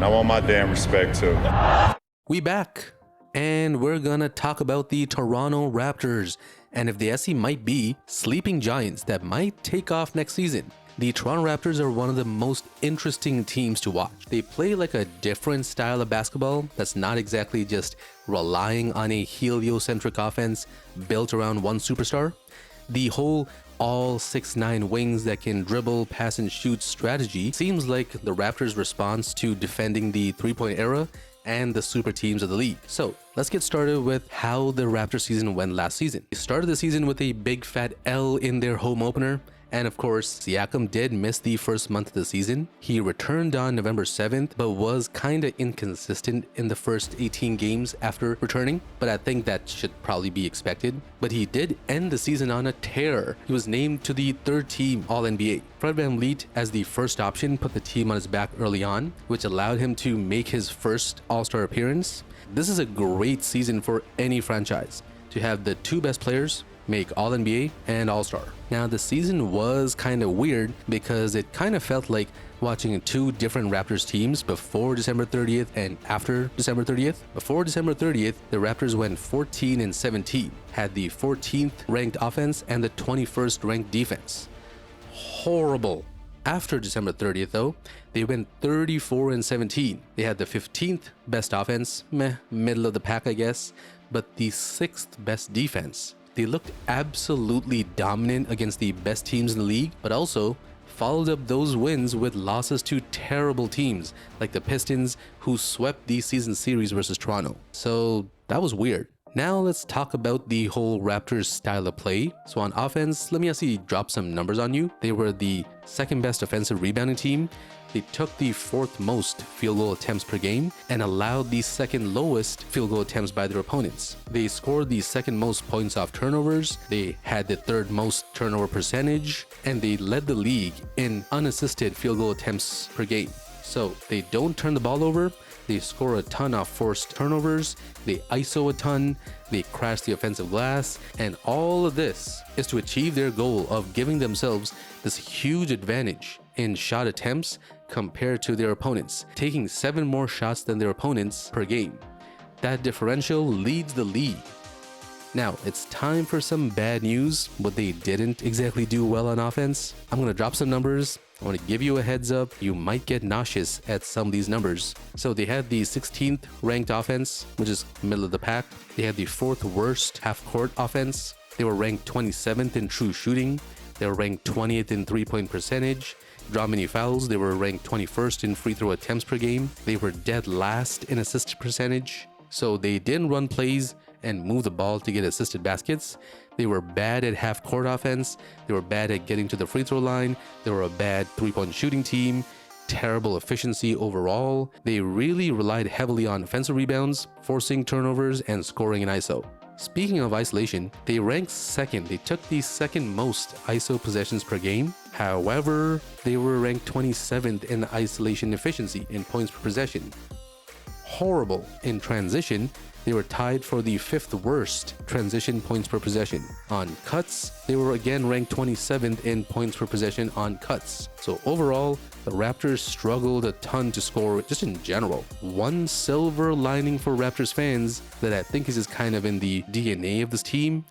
I want my damn respect too. We back, and we're gonna talk about the Toronto Raptors, and if the SE might be sleeping giants that might take off next season. The Toronto Raptors are one of the most interesting teams to watch. They play like a different style of basketball that's not exactly just relying on a heliocentric offense built around one superstar. The whole all 6'9" wings that can dribble, pass, and shoot strategy seems like the Raptors' response to defending the three-point era and the super teams of the league. So let's get started with how the Raptors season went last season. They started the season with a big fat L in their home opener. And of course, Siakam did miss the first month of the season. He returned on November 7th, but was kinda inconsistent in the first 18 games after returning, but I think that should probably be expected. But he did end the season on a tear. He was named to the third team All-NBA. VanVleet, as the first option, put the team on his back early on, which allowed him to make his first All-Star appearance. This is a great season for any franchise, to have the two best players make All-NBA and All-Star. Now, the season was kind of weird because it kind of felt like watching two different Raptors teams before December 30th and after December 30th. Before December 30th, the Raptors went 14-17, had the 14th ranked offense and the 21st ranked defense. Horrible. After December 30th, though, they went 34-17. They had the 15th best offense, middle of the pack, I guess, but the 6th best defense. They looked absolutely dominant against the best teams in the league, but also followed up those wins with losses to terrible teams like the Pistons, who swept the season series versus Toronto. So that was weird. Now let's talk about the whole Raptors style of play. So on offense, let me actually drop some numbers on you. They were the second best offensive rebounding team. They took the 4th most field goal attempts per game and allowed the 2nd lowest field goal attempts by their opponents. They scored the 2nd most points off turnovers. They had the 3rd most turnover percentage, and they led the league in unassisted field goal attempts per game. So they don't turn the ball over. They score a ton of forced turnovers, they ISO a ton, they crash the offensive glass, and all of this is to achieve their goal of giving themselves this huge advantage in shot attempts compared to their opponents, taking 7 more shots than their opponents per game. That differential leads the league. Now, it's time for some bad news, but they didn't exactly do well on offense. I'm going to drop some numbers. I want to give you a heads up, you might get nauseous at some of these numbers. So they had the 16th ranked offense, which is middle of the pack. They had the 4th worst half-court offense. They were ranked 27th in true shooting. They were ranked 20th in three-point percentage. Draw many fouls, they were ranked 21st in free throw attempts per game. They were dead last in assist percentage. So they didn't run plays and move the ball to get assisted baskets. They were bad at half-court offense. They were bad at getting to the free throw line. They were a bad three-point shooting team. Terrible efficiency overall. They really relied heavily on offensive rebounds, forcing turnovers, and scoring in ISO. Speaking of isolation, they ranked 2nd. They took the 2nd most ISO possessions per game. However, they were ranked 27th in isolation efficiency in points per possession. Horrible in transition. They were tied for the 5th worst transition points per possession. On cuts, they were again ranked 27th in points per possession on cuts. So overall, the Raptors struggled a ton to score just in general. One silver lining for Raptors fans that I think is just kind of in the DNA of this team,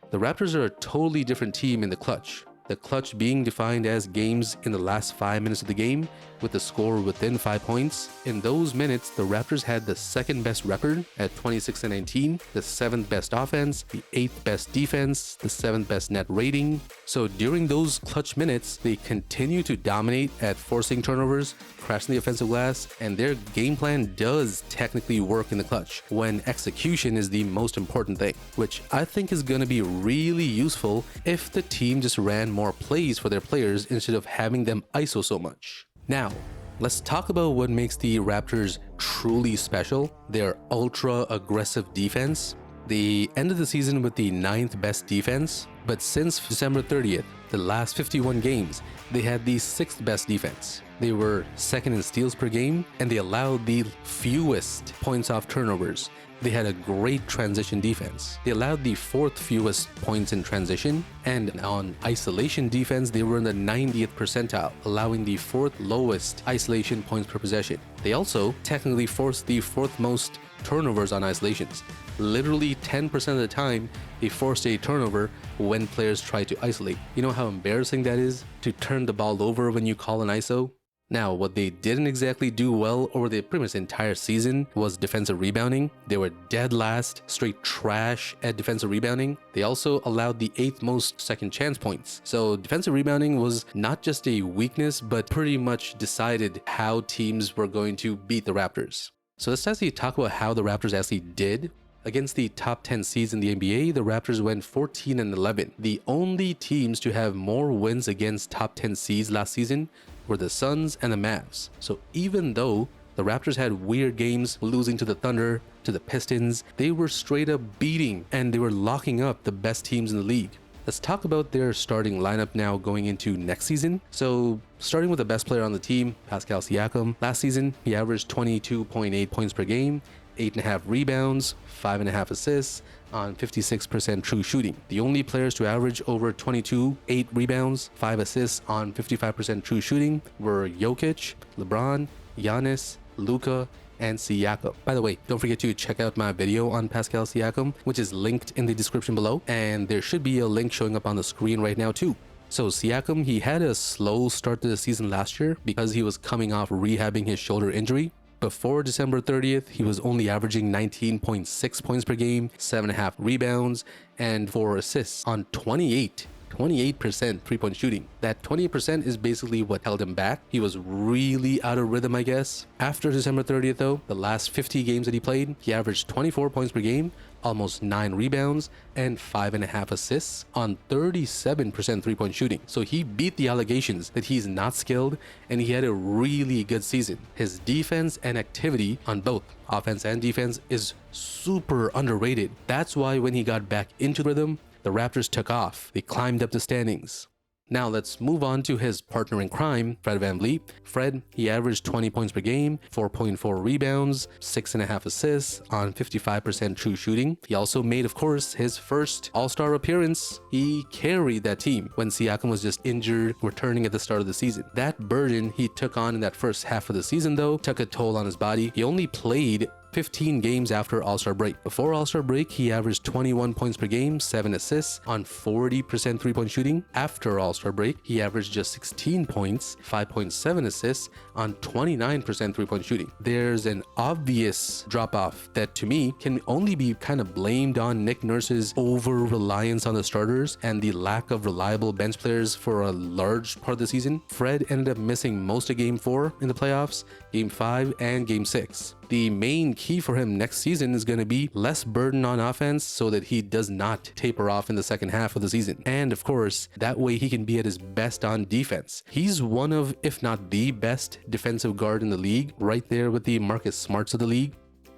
the Raptors are a totally different team in the clutch. The clutch being defined as games in the last 5 minutes of the game with the score within 5 points. In those minutes, the Raptors had the 2nd best record at 26-19, the 7th best offense, the 8th best defense, the 7th best net rating. So during those clutch minutes, they continue to dominate at forcing turnovers, crashing the offensive glass, and their game plan does technically work in the clutch when execution is the most important thing, which I think is going to be really useful if the team just ran more plays for their players instead of having them ISO so much. Now, let's talk about what makes the Raptors truly special, their ultra-aggressive defense. They ended the season with the 9th best defense, but since December 30th, The last 51 games, they had the 6th best defense. They were 2nd in steals per game, and they allowed the fewest points off turnovers. They had a great transition defense. They allowed the 4th fewest points in transition, and on isolation defense, they were in the 90th percentile, allowing the 4th lowest isolation points per possession. They also technically forced the 4th most turnovers on isolations. Literally 10% of the time, they forced a turnover when players tried to isolate. You know how embarrassing that is? To turn the ball over when you call an ISO? Now, what they didn't exactly do well over the pretty much entire season was defensive rebounding. They were dead last, straight trash at defensive rebounding. They also allowed the 8th most second chance points. So defensive rebounding was not just a weakness, but pretty much decided how teams were going to beat the Raptors. So let's actually talk about how the Raptors actually did. Against the top 10 seeds in the NBA, the Raptors went 14-11. The only teams to have more wins against top 10 seeds last season were the Suns and the Mavs. So even though the Raptors had weird games losing to the Thunder, to the Pistons, they were straight up beating and they were locking up the best teams in the league. Let's talk about their starting lineup now going into next season. So starting with the best player on the team, Pascal Siakam. Last season, he averaged 22.8 points per game, 8.5 rebounds, 5.5 assists on 56% true shooting. The only players to average over 8 rebounds, 5 assists on 55% true shooting were Jokic, LeBron, Giannis, Luka, and Siakam. By the way, don't forget to check out my video on Pascal Siakam, which is linked in the description below, and there should be a link showing up on the screen right now too. So Siakam, he had a slow start to the season last year because he was coming off rehabbing his shoulder injury. Before December 30th, he was only averaging 19.6 points per game, 7.5 rebounds, and 4 assists on 28% three-point shooting. That 28% is basically what held him back. He was really out of rhythm, I guess. After December 30th though, the last 50 games that he played, he averaged 24 points per game, almost 9 rebounds, and 5.5 assists on 37% three-point shooting. So he beat the allegations that he's not skilled, and he had a really good season. His defense and activity on both offense and defense is super underrated. That's why when he got back into rhythm, the Raptors took off. They climbed up the standings. Now let's move on to his partner in crime, Fred VanVleet. Fred, he averaged 20 points per game, 4.4 rebounds, 6.5 assists on 55% true shooting. He also made, of course, his first All-Star appearance. He carried that team when Siakam was just injured, returning at the start of the season. That burden he took on in that first half of the season, though, took a toll on his body. He only played 15 games after All-Star break. Before All-Star break, he averaged 21 points per game, 7 assists on 40% three-point shooting. After All-Star break, he averaged just 16 points, 5.7 assists on 29% three-point shooting. There's an obvious drop-off that to me can only be kind of blamed on Nick Nurse's over-reliance on the starters and the lack of reliable bench players for a large part of the season. Fred ended up missing most of Game 4 in the playoffs, Game 5, and Game 6. The main key for him next season is going to be less burden on offense so that he does not taper off in the second half of the season. And of course, that way he can be at his best on defense. He's one of, if not the best defensive guard in the league, right there with the Marcus Smarts of the league.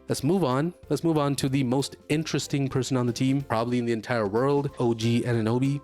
Let's move on. Let's move on to the most interesting person on the team, probably in the entire world, OG Anunoby.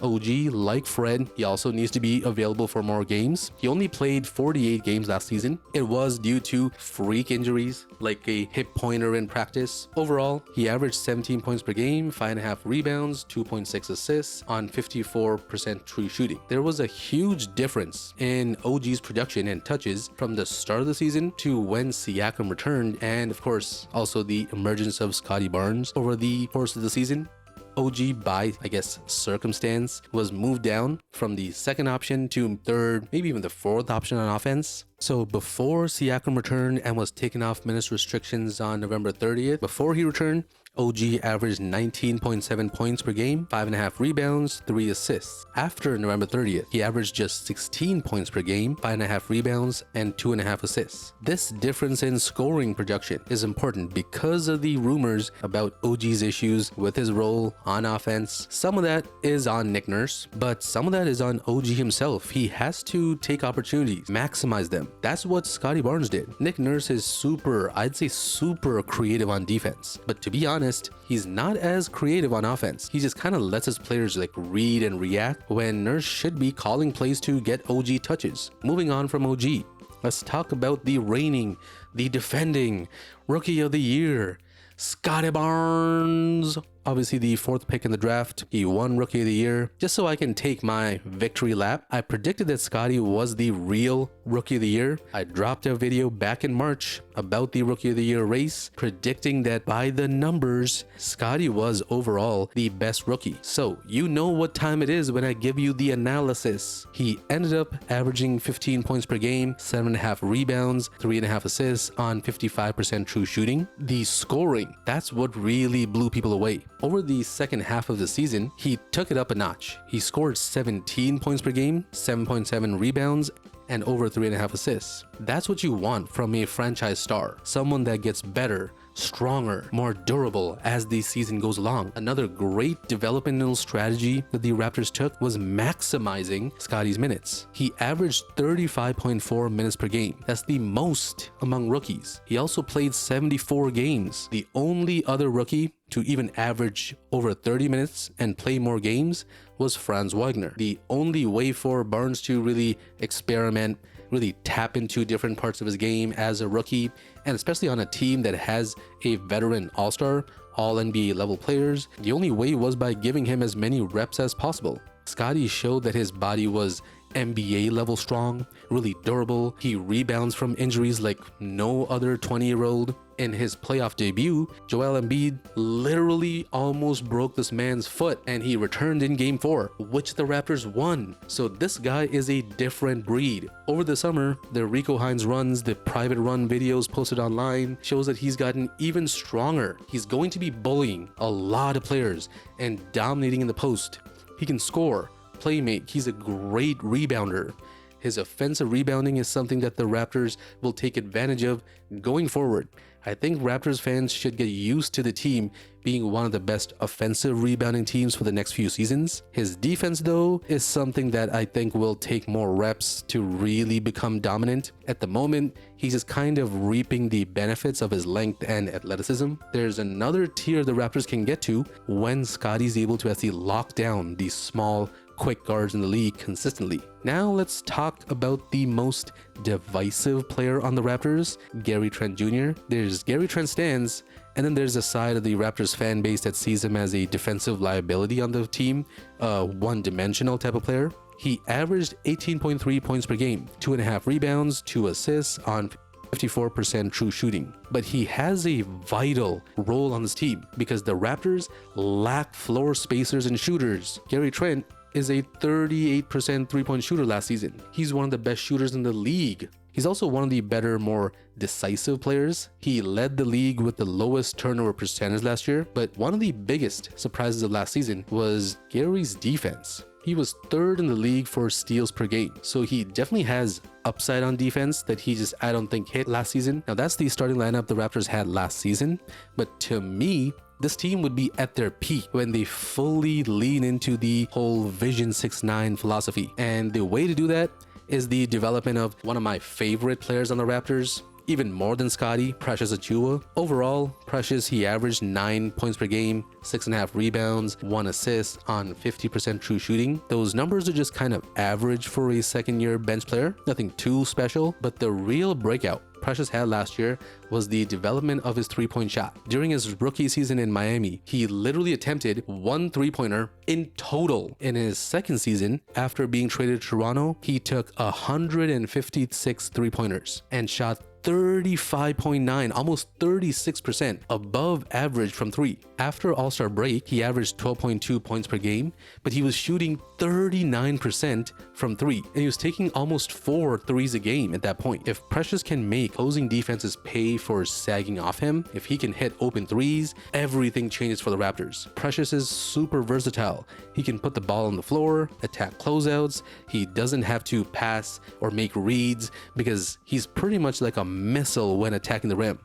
OG, like Fred, he also needs to be available for more games. He only played 48 games last season. It was due to freak injuries, like a hip pointer in practice. Overall, he averaged 17 points per game, 5.5 rebounds, 2.6 assists on 54% true shooting. There was a huge difference in OG's production and touches from the start of the season to when Siakam returned, and of course, also the emergence of Scottie Barnes over the course of the season. OG, by, I guess, circumstance, was moved down from the second option to third, maybe even the fourth option on offense. So before Siakam returned and was taken off minutes restrictions on November 30th, before he returned, OG averaged 19.7 points per game, 5.5 rebounds, 3 assists. After November 30th, he averaged just 16 points per game, 5.5 rebounds, and 2.5 assists. This difference in scoring production is important because of the rumors about OG's issues with his role on offense. Some of that is on Nick Nurse, but some of that is on OG himself. He has to take opportunities, maximize them. That's what Scottie Barnes did. Nick Nurse is I'd say super creative on defense. But to be honest, honest, he's not as creative on offense. He just kind of lets his players like read and react when Nurse should be calling plays to get OG touches. Moving on from OG, let's talk about the reigning, the defending Rookie of the Year, Scottie Barnes. Obviously the 4th pick in the draft. He won Rookie of the Year. Just so I can take my victory lap, I predicted that Scottie was the real Rookie of the Year. I dropped a video back in March about the Rookie of the Year race, predicting that by the numbers, Scottie was overall the best rookie. So you know what time it is when I give you the analysis. He ended up averaging 15 points per game, 7.5 rebounds, 3.5 assists on 55% true shooting. The scoring, that's what really blew people away. Over the second half of the season, he took it up a notch. He scored 17 points per game, 7.7 rebounds, and over 3.5 assists. That's what you want from a franchise star, someone that gets better, stronger, more durable as the season goes along. Another great developmental strategy that the Raptors took was maximizing Scottie's minutes. He averaged 35.4 minutes per game. That's the most among rookies. He also played 74 games. The only other rookie to even average over 30 minutes and play more games was Franz Wagner. The only way for Barnes to really experiment, really tap into different parts of his game as a rookie, and especially on a team that has a veteran all-star, all NBA level players, the only way was by giving him as many reps as possible. Scottie showed that his body was NBA level strong, really durable. He rebounds from injuries like no other 20-year-old. In his playoff debut, Joel Embiid literally almost broke this man's foot and he returned in game 4, which the Raptors won. So this guy is a different breed. Over the summer, the Rico Hines runs, the private run videos posted online shows that he's gotten even stronger. He's going to be bullying a lot of players and dominating in the post. He can score, playmate, he's a great rebounder. His offensive rebounding is something that the Raptors will take advantage of going forward. I think Raptors fans should get used to the team being one of the best offensive rebounding teams for the next few seasons. His defense, though, is something that I think will take more reps to really become dominant. At the moment, he's just kind of reaping the benefits of his length and athleticism. There's another tier the Raptors can get to when Scottie's able to actually lock down these small, quick guards in the league consistently. Now let's talk about the most divisive player on the Raptors, Gary Trent Jr. There's Gary Trent stands, and then there's a side of the Raptors fan base that sees him as a defensive liability on the team, one-dimensional type of player. He averaged 18.3 points per game, 2.5 rebounds, 2 assists on 54% true shooting. But he has a vital role on this team because the Raptors lack floor spacers and shooters. Gary Trent is a 38% three-point shooter last season. He's one of the best shooters in the league. He's also one of the better, more decisive players. He led the league with the lowest turnover percentage last year, but one of the biggest surprises of last season was Gary's defense. He was 3rd in the league for steals per game, so he definitely has upside on defense that he just, I don't think, hit last season. Now that's the starting lineup the Raptors had last season, but to me, this team would be at their peak when they fully lean into the whole Vision 6-9 philosophy. And the way to do that is the development of one of my favorite players on the Raptors, even more than Scottie, Precious Achiuwa. Overall, Precious, he averaged 9 points per game, 6.5 rebounds, 1 assist on 50% true shooting. Those numbers are just kind of average for a second-year bench player, nothing too special, but the real breakout Precious had last year was the development of his three-point shot. During his rookie season in Miami, he literally attempted 1 three-pointer in total. In his second season, after being traded to Toronto, he took 156 three-pointers and shot 35.9, almost 36% above average from 3. After All-Star break, he averaged 12.2 points per game, but he was shooting 39% from 3, and he was taking almost 4 threes a game at that point. If Precious can make opposing defenses pay for sagging off him, if he can hit open threes, everything changes for the Raptors. Precious is super versatile. He can put the ball on the floor, attack closeouts. He doesn't have to pass or make reads because he's pretty much like a missile when attacking the rim.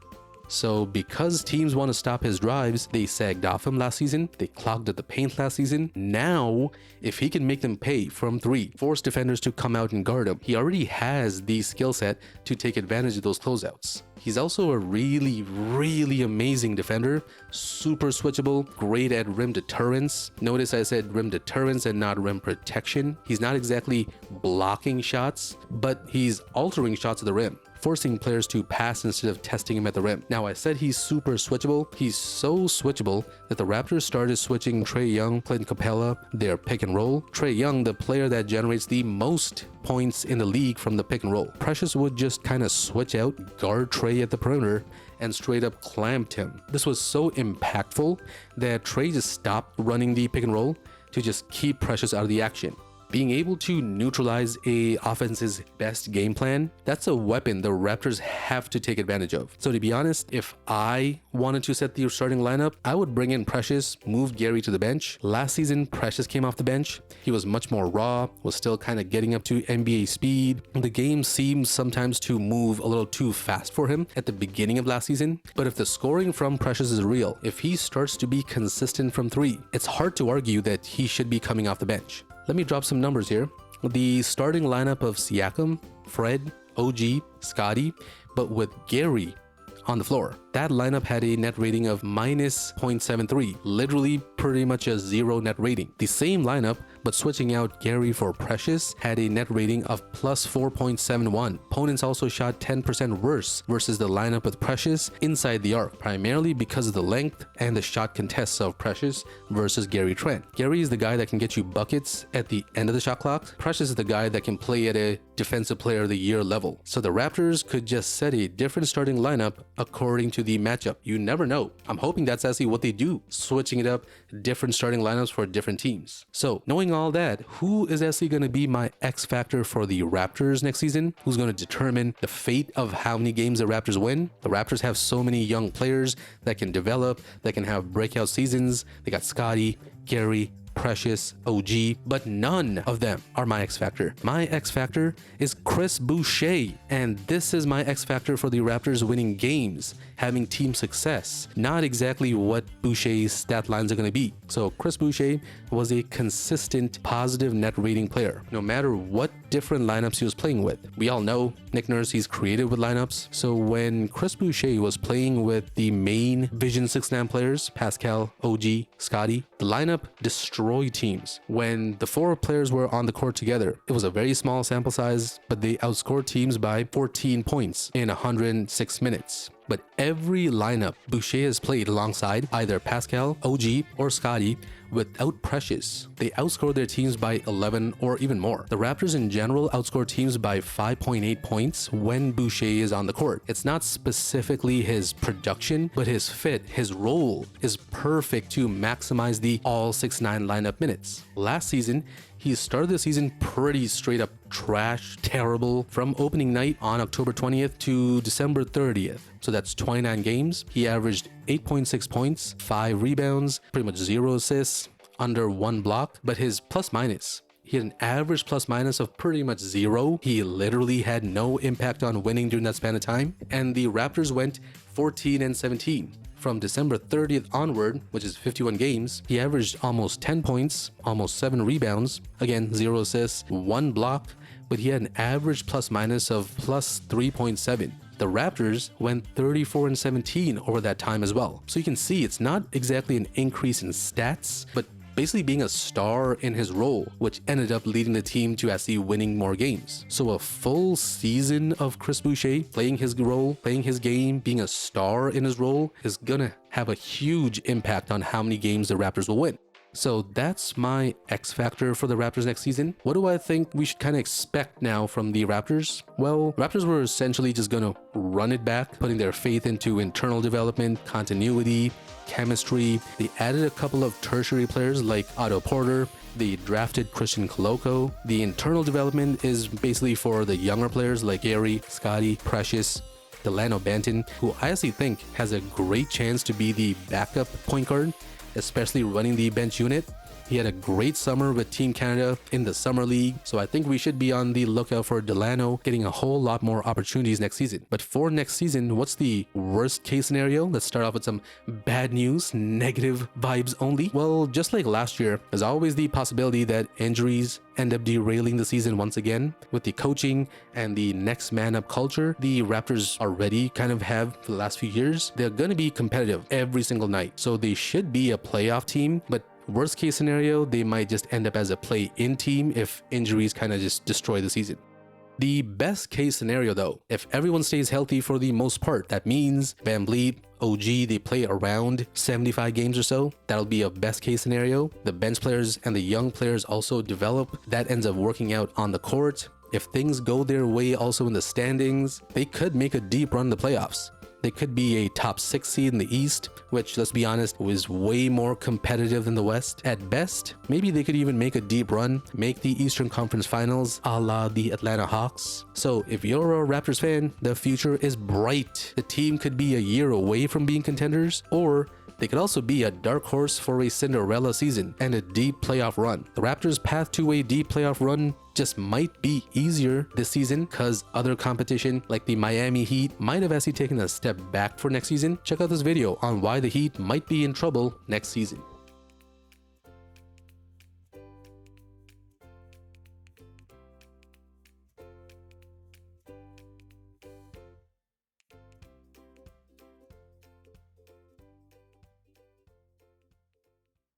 So because teams want to stop his drives, they sagged off him last season, they clogged up the paint last season. Now, if he can make them pay from 3, force defenders to come out and guard him, he already has the skill set to take advantage of those closeouts. He's also a really amazing defender, super switchable, great at rim deterrence. Notice I said rim deterrence and not rim protection. He's not exactly blocking shots, but he's altering shots at the rim, forcing players to pass instead of testing him at the rim. Now, I said he's super switchable. He's so switchable that the Raptors started switching Trae Young, Clinton Capella, their pick and roll. Trae Young, the player that generates the most points in the league from the pick and roll. Precious would just kind of switch out, guard Trae at the perimeter, and straight up clamped him. This was so impactful that Trae just stopped running the pick and roll to just keep Precious out of the action. Being able to neutralize a offense's best game plan, that's a weapon the Raptors have to take advantage of. So to be honest, if I wanted to set the starting lineup, I would bring in Precious, move Gary to the bench. Last season, Precious came off the bench. He was much more raw, was still kind of getting up to NBA speed. The game seemed sometimes to move a little too fast for him at the beginning of last season. But if the scoring from Precious is real, if he starts to be consistent from 3, it's hard to argue that he should be coming off the bench. Let me drop some numbers here. The starting lineup of Siakam, Fred, OG, Scotty, but with Gary on the floor. That lineup had a net rating of minus 0.73, literally pretty much a 0 net rating. The same lineup, but switching out Gary for Precious, had a net rating of plus 4.71. Opponents also shot 10% worse versus the lineup with Precious inside the arc, primarily because of the length and the shot contests of Precious versus Gary Trent. Gary is the guy that can get you buckets at the end of the shot clock. Precious is the guy that can play at a Defensive Player of the Year level. So the Raptors could just set a different starting lineup according to the matchup. You never know. I'm hoping that's actually what they do, switching it up, different starting lineups for different teams. So knowing all that, who is actually going to be my X factor for the Raptors next season? Who's going to determine the fate of how many games the Raptors win? The Raptors have so many young players that can develop, that can have breakout seasons. They got Scotty, Gary, Precious, OG, but none of them are my X factor. My X factor is Chris Boucher, and this is my X factor for the Raptors winning games, having team success, not exactly what Boucher's stat lines are going to be. So Chris Boucher was a consistent positive net rating player, no matter what different lineups he was playing with. We all know Nick Nurse, he's creative with lineups. So when Chris Boucher was playing with the main Vision 6-9 players, Pascal, OG, Scotty, the lineup destroyed teams. When the 4 players were on the court together, it was a very small sample size, but they outscored teams by 14 points in 106 minutes. But every lineup Boucher has played alongside either Pascal, OG, or Scotty without Precious, they outscored their teams by 11 or even more. The Raptors in general outscore teams by 5.8 points when Boucher is on the court. It's not specifically his production, but his fit, his role is perfect to maximize the all 6-9 lineup minutes. Last season, he started the season pretty straight up trash, terrible, from opening night on October 20th to December 30th. So that's 29 games. He averaged 8.6 points, 5 rebounds, pretty much 0 assists, under 1 block, but his plus minus, he had an average plus minus of pretty much 0. He literally had no impact on winning during that span of time. And the Raptors went 14-17. From December 30th onward, which is 51 games, he averaged almost 10 points, almost 7 rebounds, again 0 assists, 1 block, but he had an average plus minus of plus 3.7. The Raptors went 34-17 over that time as well. So you can see it's not exactly an increase in stats, but basically being a star in his role, which ended up leading the team to actually winning more games. So a full season of Chris Boucher playing his role, playing his game, being a star in his role is gonna have a huge impact on how many games the Raptors will win. So that's my X factor for the Raptors next season. What do I think we should kind of expect now from the Raptors? Well, Raptors were essentially just going to run it back, putting their faith into internal development, continuity, chemistry. They added a couple of tertiary players like Otto Porter. They drafted Christian Coloco. The internal development is basically for the younger players like Gary, Scotty, Precious, Delano Banton, who I actually think has a great chance to be the backup point guard, especially running the bench unit. He had a great summer with Team Canada in the Summer League, so I think we should be on the lookout for Delano getting a whole lot more opportunities next season. But for next season, what's the worst case scenario? Let's start off with some bad news, negative vibes only. Well, just like last year, there's always the possibility that injuries end up derailing the season once again. With the coaching and the next man up culture the Raptors already kind of have for the last few years, they're going to be competitive every single night. So they should be a playoff team, but worst case scenario, they might just end up as a play-in team if injuries kind of just destroy the season. The best case scenario though, if everyone stays healthy for the most part, that means VanVleet, OG, they play around 75 games or so. That'll be a best case scenario. The bench players and the young players also develop. That ends up working out on the court. If things go their way also in the standings, they could make a deep run in the playoffs. They could be a top 6 seed in the East, which, let's be honest, was way more competitive than the West. At best, maybe they could even make a deep run, make the Eastern Conference Finals a la the Atlanta Hawks. So if you're a Raptors fan, the future is bright. The team could be a year away from being contenders, or they could also be a dark horse for a Cinderella season and a deep playoff run. The Raptors' path to a deep playoff run just might be easier this season because other competition like the Miami Heat might have actually taken a step back for next season. Check out this video on why the Heat might be in trouble next season.